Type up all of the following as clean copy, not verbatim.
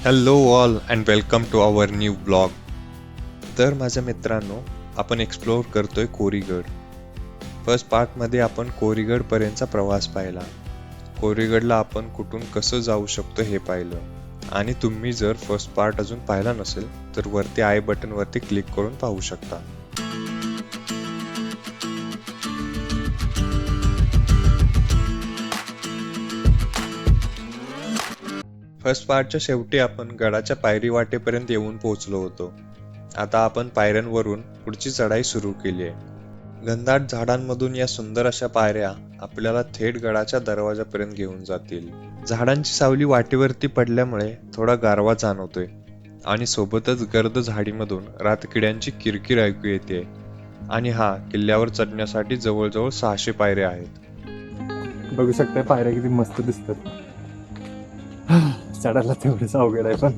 Hello all and welcome to our new blog. तर माझ्या मित्रांनो, आपण एक्सप्लोअर करतोय कोरीगड. फर्स्ट पार्टमध्ये आपण कोरीगडपर्यंतचा प्रवास पाहिला. कोरीगडला आपण कुठून कसं जाऊ शकतो हे पाहिलं. आणि तुम्ही जर फर्स्ट पार्ट अजून पाहिला नसेल तर वरती आय बटनवरती क्लिक करून पाहू शकता. फर्स्ट पार्टच्या शेवटी आपण गडाच्या पायरी वाटेपर्यंत येऊन पोहोचलो होतो. आता आपण पायऱ्यांवरून पुढची चढाई सुरू केली आहे. घनदाट झाडांमधून या सुंदर अशा पायऱ्या आपल्याला थेट गडाच्या दरवाजापर्यंत घेऊन जातील. झाडांची सावली वाटेवरती पडल्यामुळे थोडा गारवा जाणवतोय आणि सोबतच गर्द झाडीमधून रातकिड्यांची किरकिर ऐकू येते. आणि किल्ल्यावर चढण्यासाठी जवळजवळ 600 पायऱ्या आहेत. बघू शकताय पायऱ्या किती मस्त दिसतात. चढायला तेवढेच अवघड आहे पण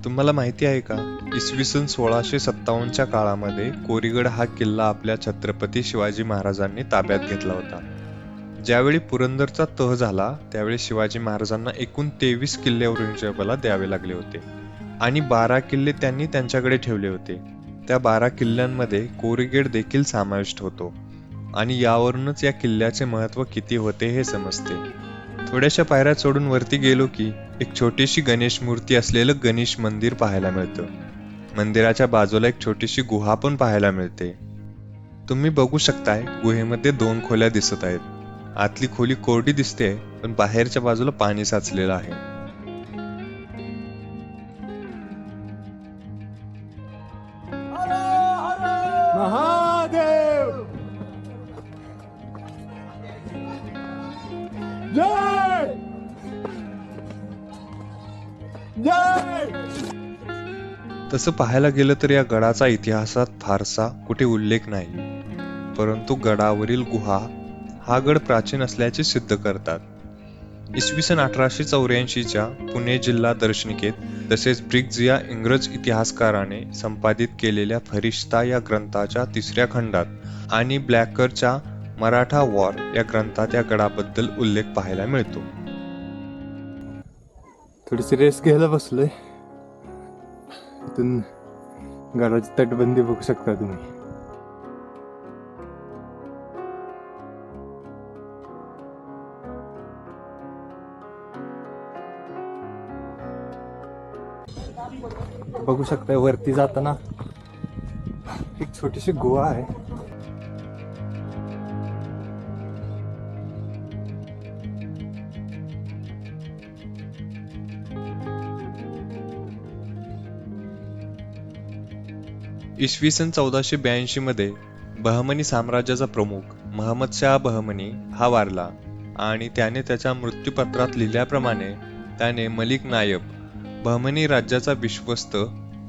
तुम्हाला माहिती आहे का, इसवी सन 1657च्या काळामध्ये कोरीगड हा किल्ला आपल्या छत्रपती शिवाजी महाराजांनी ताब्यात घेतला होता. ज्यावेळी पुरंदरचा तह झाला त्यावेळी शिवाजी महाराजांना एकूण 23 किल्ले औरंगजेबाला द्यावे लागले होते आणि 12 किल्ले त्यांनी त्यांच्याकडे ठेवले होते. त्या 12 किल्ल्यांमध्ये कोरीगड देखील समाविष्ट होतो आणि यावरूनच या किल्ल्याचे महत्त्व किती होते हे समजते. थोड्याशा पायऱ्या चढून वरती गेलो की एक छोटीशी गणेश मूर्ती असलेलं गणेश मंदिर पाहायला मिळतं. मंदिराच्या बाजूला एक छोटीशी गुहा पण पाहायला मिळते. तुम्ही बघू शकताय, गुहेमध्ये 2 खोल्या दिसत आहेत. आतली खोली कोरडी दिसते पण बाहेरच्या बाजूला पाणी साचलेलं आहे. महादेव जय जय. तसं पाहायला गेलं तर या गडाचा इतिहासात फारसा कुठे उल्लेख नाही, परंतु गडावरील गुहा हा गड प्राचीन असल्याचे सिद्ध करतात. इसवी सन 1884च्या पुणे जिल्हा दर्शनिकेत तसेच ब्रिग्ज या इंग्रज इतिहासकाराने संपादित केलेल्या फरिश्ता या ग्रंथाच्या 3ऱ्या खंडात आणि ब्लॅकरच्या मराठा वॉर या ग्रंथात या गडाबद्दल उल्लेख पाहायला मिळतो. थोडीशी रेस घ्यायला बसलोय. इथून गडाची तटबंदी बघू शकता तुम्ही. बघू शकताय वरती जाताना एक छोटीशी गुहा आहे. इसवी सन 1482 मध्ये बहमनी साम्राज्याचा प्रमुख महमद शाह बहमनी हा वारला आणि त्याने त्याच्या मृत्यूपत्रात लिहिल्याप्रमाणे त्याने मलिक नायब बहमनी राज्याचा विश्वस्त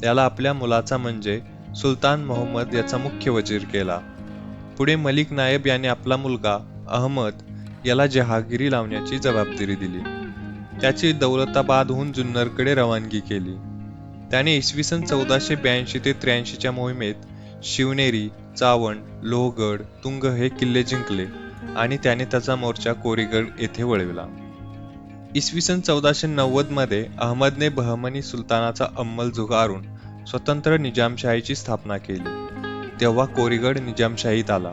याला आपल्या मुलाचा म्हणजे सुलतान मोहम्मद याचा मुख्य वजीर केला. पुढे मलिक नायब याने आपला मुलगा अहमद याला जहागिरी लावण्याची जबाबदारी दिली. त्याची दौलताबादहून जुन्नरकडे रवानगी केली. त्याने इसवी सन 1482 ते 83च्या मोहिमेत शिवनेरी, चावंड, लोहगड, तुंग हे किल्ले जिंकले आणि त्याने त्याचा मोर्चा कोरीगड येथे वळविला. इसवी सन 1490 मध्ये अहमदने बहमनी सुलतानाचा अंमल झुगारून स्वतंत्र निजामशाहीची स्थापना केली. तेव्हा कोरीगड निजामशाहीत आला.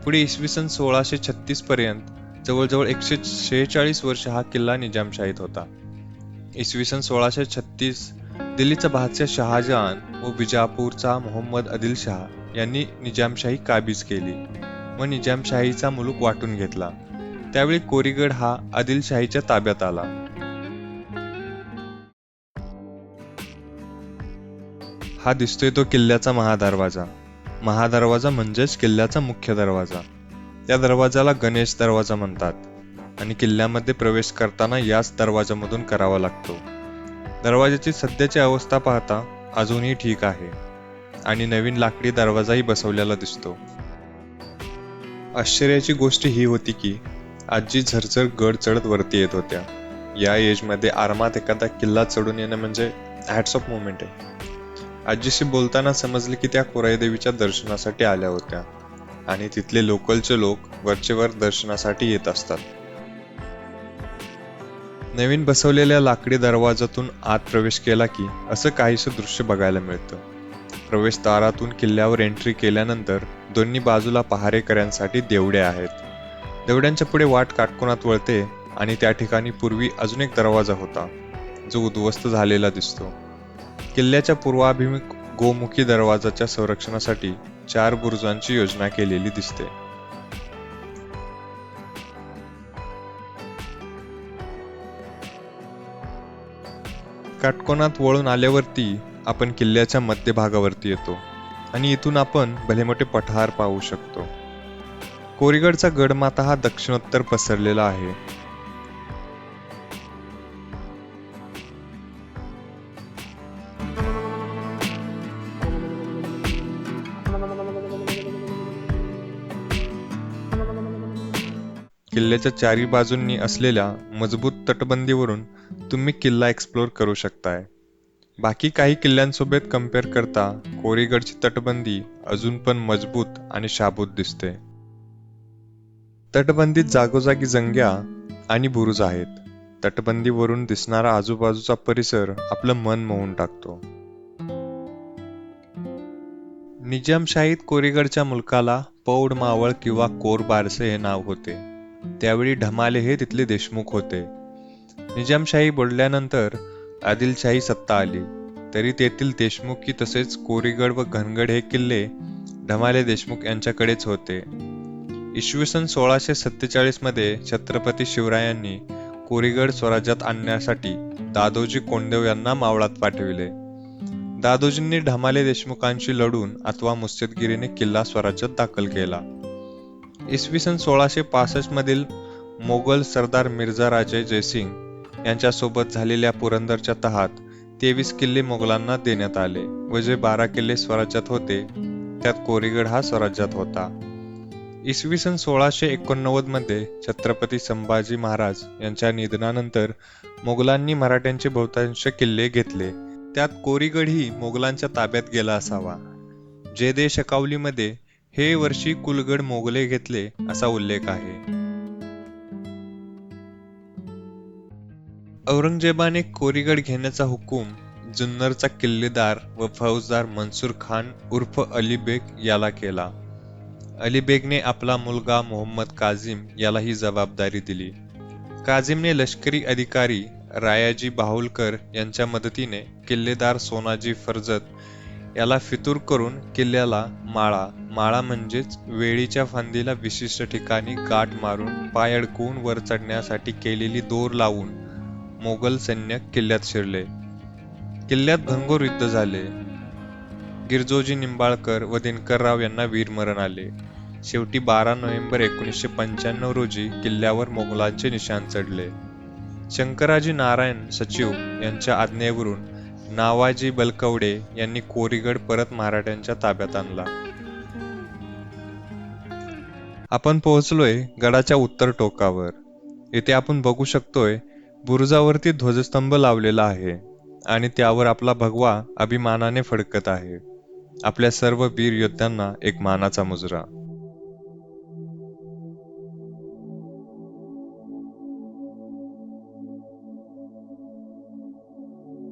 पुढे इसवी सन 1636 पर्यंत जवळजवळ 146 वर्ष हा किल्ला निजामशाहीत होता. इसवी सन 1636 दिल्लीचा बादशाह शहाजहान व विजापूरचा मोहम्मद आदिलशाह यांनी निजामशाही काबीज केली व निजामशाहीचा मुलूक वाटून घेतला. त्यावेळी कोरीगड हा आदिलशाहीच्या ताब्यात आला. हा दिसतोय तो किल्ल्याचा महादरवाजा. महादरवाजा म्हणजेच किल्ल्याचा मुख्य दरवाजा. या दरवाजाला गणेश दरवाजा म्हणतात आणि किल्ल्यामध्ये प्रवेश करताना याच दरवाजामधून करावा लागतो. दरवाजाची सध्याची अवस्था पाहता अजूनही ठीक आहे आणि नवीन लाकडी दरवाजाही बसवलेला दिसतो. आश्चर्याची गोष्ट ही होती की आजी झरझर गड चढत वरती येत होत्या. या एजमध्ये आरामात एखादा किल्ला चढून येणं म्हणजे हॅट्स ऑफ मोमेंट आहे. आजीशी बोलताना समजले की त्या कोराई देवीच्या दर्शनासाठी आल्या होत्या आणि तिथले लोकलचे लोक वरचेवर दर्शनासाठी येत असतात. नवीन बसवलेल्या लाकडी दरवाजातून आत प्रवेश केला की असं काहीसं दृश्य बघायला मिळतं. प्रवेशद्वारातून किल्ल्यावर एंट्री केल्यानंतर दोन्ही बाजूला पहारेकऱ्यांसाठी देवडे आहेत. देवड्यांच्या पुढे वाट काटकोनात वळते आणि त्या ठिकाणी पूर्वी अजून एक दरवाजा होता, जो उद्ध्वस्त झालेला दिसतो. किल्ल्याच्या पूर्वाभिमुख गोमुखी दरवाजाच्या संरक्षणासाठी 4 बुरुजांची योजना केलेली दिसते. काटकोनात वळून आल्यावरती आपण किल्ल्याच्या मध्यभागावरती येतो आणि इथून आपण भलेमोठे पठार पाहू शकतो. कोरीगडचा गडमाथा हा दक्षिणोत्तर पसरलेला आहे. किल्ल्याच्या चारी बाजूंनी असलेल्या मजबूत तटबंदीवरून तुम्ही किल्ला एक्सप्लोर करू शकताय. बाकी काही किल्ल्यांसोबत कम्पेअर करता कोरीगडची तटबंदी अजून पण मजबूत आणि शाबूत दिसते. तटबंदीत जागोजागी जंग्या आणि बुरुज आहेत. तटबंदीवरून दिसणारा आजूबाजूचा परिसर आपलं मन मोहून टाकतो. निजामशाहीत कोरीगडच्या मुलकाला पौड मावळ किंवा कोर बारसे हे नाव होते. त्यावेळी ढमाले हे तिथले देशमुख होते. निजामशाही बोलल्यानंतर आदिलशाही सत्ता आली, तरी तेथील देशमुखी तसेच कोरीगड व घनगड हे किल्ले ढमाले देशमुख यांच्याकडेच होते. इसवी सन 1647 मध्ये छत्रपती शिवरायांनी कोरीगड स्वराज्यात आणण्यासाठी दादोजी कोंडदेव यांना मावळात पाठविले. दादोजींनी ढमाले देशमुखांशी लढून अथवा मुत्सद्देगिरीने किल्ला स्वराज्यात दाखल केला. इसवी सन 1665 मधील मोगल सरदार मिर्झा राजे जयसिंग यांच्यासोबत झालेल्या पुरंदरच्या तहात 23 किल्ले मोगलांना देण्यात आले व जे 12 किल्ले स्वराज्यात होते त्यात कोरीगड हा स्वराज्यात होता. इसवी सन 1689 मध्ये छत्रपती संभाजी महाराज यांच्या निधनानंतर मोगलांनी मराठ्यांचे बहुतांश किल्ले घेतले. त्यात कोरीगडही मोगलांच्या ताब्यात गेला असावा. जयदेशकावलीमध्ये हे वर्षी कुलगड मोगले घेतले असा उल्लेख आहे. औरंगजेबाने कोरीगड घेण्याचा हुकूम जुन्नरचा किल्लेदार व फौजदार मनसूर खान उर्फ अली बेग याला केला. अली बेगने आपला मुलगा मोहम्मद काझिम याला ही जबाबदारी दिली. काझिमने लष्करी अधिकारी रायाजी बाहुलकर यांच्या मदतीने किल्लेदार सोनाजी फर्जत याला फितूर करून किल्ल्याला माळा म्हणजेच वेळीच्या फांदीला विशिष्ट ठिकाणी गाठ मारून पाय अडकवून वर चढण्यासाठी केलेली दोर लावून मोगल सैन्य किल्ल्यात शिरले. किल्ल्यात घनघोर युद्ध झाले. गिरजोजी निंबाळकर व दिनकरराव यांना वीरमरण आले. शेवटी 12 नोव्हेंबर 1995 रोजी किल्ल्यावर मोगलांचे निशाण चढले. शंकराजी नारायण सचिव यांच्या आज्ञेवरून नावाजी बलकवडे यांनी कोरीगड परत मराठ्यांच्या ताब्यात आणला. आपण पोहोचलोय गडाच्या उत्तर टोकावर. इथे आपण बघू शकतोय बुरुजावरती ध्वजस्तंभ लावलेला आहे आणि त्यावर आपला भगवा अभिमानाने फडकत आहे. आपल्या सर्व वीर योद्ध्यांना एक मानाचा मुजरा.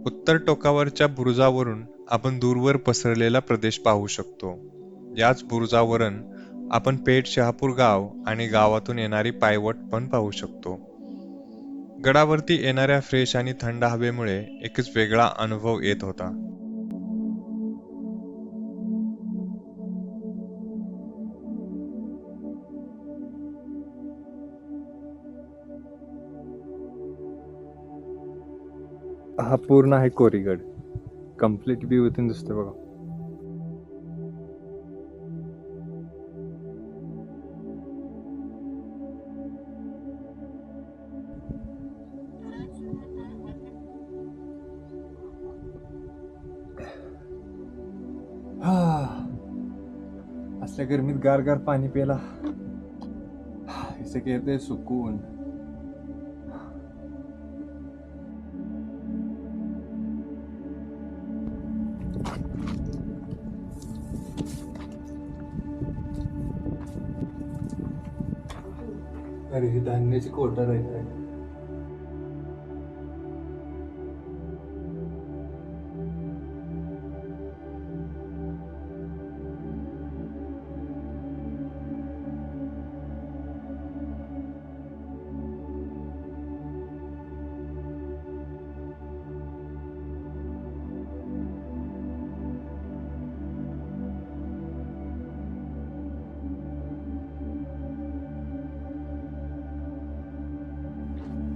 उत्तर टोकावरच्या बुरुजावरून आपण दूरवर पसरलेला प्रदेश पाहू शकतो. याच बुरुजावरून आपण पेठ शहापूर गाव आणि गावातून येणारी पायवाट पण पाहू शकतो. गडावरती येणाऱ्या फ्रेश आणि थंड हवेमुळे एकच वेगळा अनुभव येत होता. हा पूर्ण आहे कोरीगड. कम्प्लीट व्ह्यू इथून दिसतोय बघा. असल्या गरमीत गार गार पाणी प्यायला इसे कहते सुकून. अरे हे धान्याची कोठार आहे काय?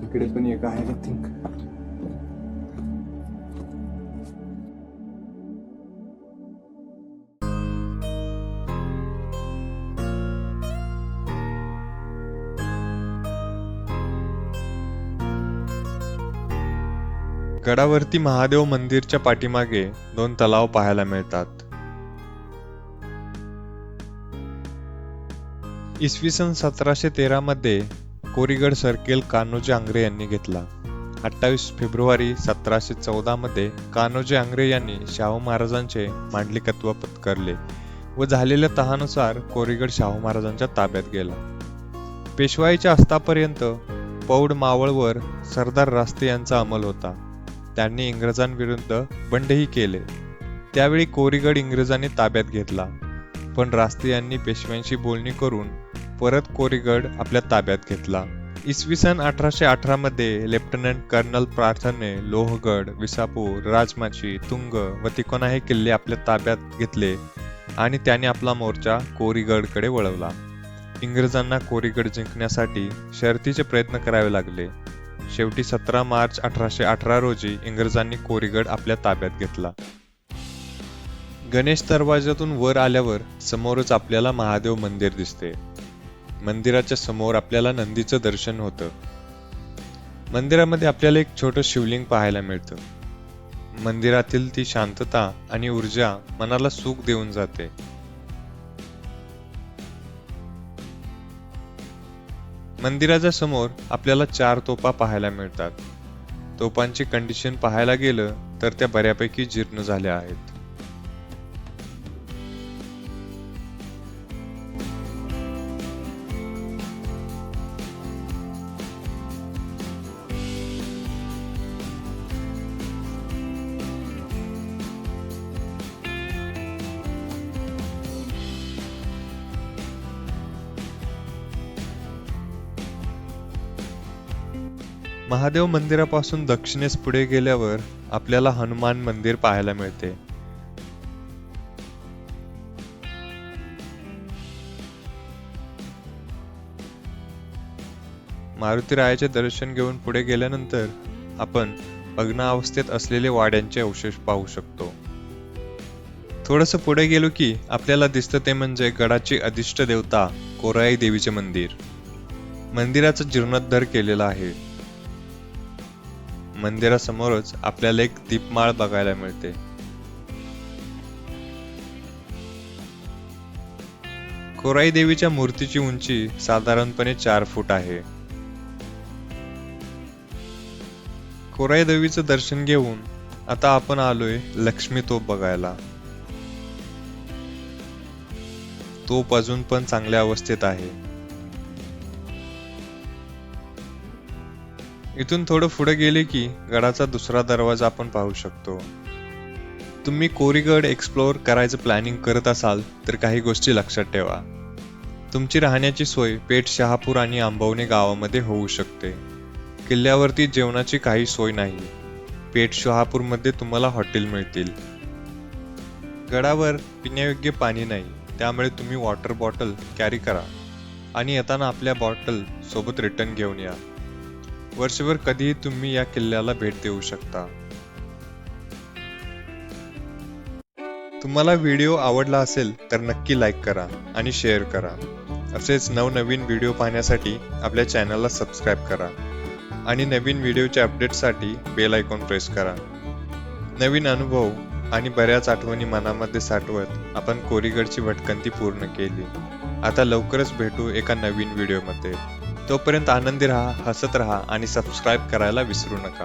इकडे पण एक आहे आय थिंक. गडावरती महादेव मंदिरच्या पाठीमागे 2 तलाव पाहायला मिळतात. इसवी सन 1713 मध्ये कोरीगड सर्केल कान्होजी आंग्रे यांनी घेतला. 28 फेब्रुवारी 1714 मध्ये कान्होजी आंग्रे यांनी शाहू महाराजांचे मांडलिकत्व पत्करले व झालेल्या तहानुसार कोरीगड शाहू महाराजांच्या ताब्यात गेला. पेशवाईच्या अस्तापर्यंत पौड मावळवर सरदार रास्ते यांचा अंमल होता. त्यांनी इंग्रजांविरुद्ध बंडही केले. त्यावेळी कोरीगड इंग्रजांनी ताब्यात घेतला, पण रास्ते यांनी पेशव्यांशी बोलणी करून परत कोरीगड आपल्या ताब्यात घेतला. इसवी सन 1818 मध्ये लेफ्टनंट कर्नल प्रार्थने लोहगड, विसापूर, राजमाची, तुंग व तिकोना हे किल्ले आपल्या ताब्यात घेतले आणि त्याने आपला मोर्चा कोरीगडकडे वळवला. इंग्रजांना कोरीगड जिंकण्यासाठी शर्थीचे प्रयत्न करावे लागले. शेवटी 17 मार्च 1818 रोजी इंग्रजांनी कोरीगड आपल्या ताब्यात घेतला. गणेश दरवाजातून वर आल्यावर समोरच आपल्याला महादेव मंदिर दिसते. मंदिराच्या समोर आपल्याला नंदीचं दर्शन होतं. मंदिरामध्ये आपल्याला एक छोटं शिवलिंग पाहायला मिळतं. मंदिरातील ती शांतता आणि ऊर्जा मनाला सुख देऊन जाते. मंदिराच्या समोर आपल्याला 4 तोफा पाहायला मिळतात. तोफांची कंडिशन पाहायला गेलं तर त्या बऱ्यापैकी जीर्ण झाल्या आहेत. महादेव मंदिरापासून दक्षिणेस पुढे गेल्यावर आपल्याला हनुमान मंदिर पाहायला मिळते. मारुतीरायाचे दर्शन घेऊन पुढे गेल्यानंतर आपण भग्न अवस्थेत असलेले वाड्यांचे अवशेष पाहू शकतो. थोडंसं पुढे गेलो की आपल्याला दिसतं ते म्हणजे गडाची अधिष्ठ देवता कोराई देवीचे मंदिर. मंदिराचा जीर्णोद्धार केलेला आहे. मंदिरासमोरच आपल्याला एक दीपमाळ बघायला मिळते. कोराई देवीच्या मूर्तीची उंची साधारणपणे 4 फूट आहे. कोराई देवीचं दर्शन घेऊन आता आपण आलोय लक्ष्मी तोफ बघायला. तोफ अजून पण चांगल्या अवस्थेत आहे. इथून थोडं पुढे गेले की गडाचा दुसरा दरवाजा आपण पाहू शकतो. तुम्ही कोरीगड एक्सप्लोअर करायचं प्लॅनिंग करत असाल तर काही गोष्टी लक्षात ठेवा. तुमची राहण्याची सोय पेठ शहापूर आणि आंबवणे गावामध्ये होऊ शकते. किल्ल्यावरती जेवणाची काही सोय नाही. पेठ शहापूरमध्ये तुम्हाला हॉटेल मिळतील. गडावर पिण्यायोग्य पाणी नाही, त्यामुळे तुम्ही वॉटर बॉटल कॅरी करा आणि येताना आपल्या बॉटल सोबत रिटर्न घेऊन या. वर्षभर कधीही तुम्ही या किल्ल्याला भेट देऊ शकता. तुम्हाला व्हिडिओ आवडला असेल तर नक्की लाईक करा आणि शेअर करा. असेच नवनवीन व्हिडिओ पाहण्यासाठी आपल्या चॅनलला सबस्क्राईब करा आणि नवीन व्हिडिओच्या अपडेटसाठी बेल आयकॉन प्रेस करा. नवीन अनुभव आणि बऱ्याच आठवणी मनामध्ये साठवत आपण कोरीगडची भटकंती पूर्ण केली. आता लवकरच भेटू एका नवीन व्हिडिओमध्ये. तोपर्यंत आनंदी राहा, हसत राहा आणि सबस्क्राईब करायला विसरू नका.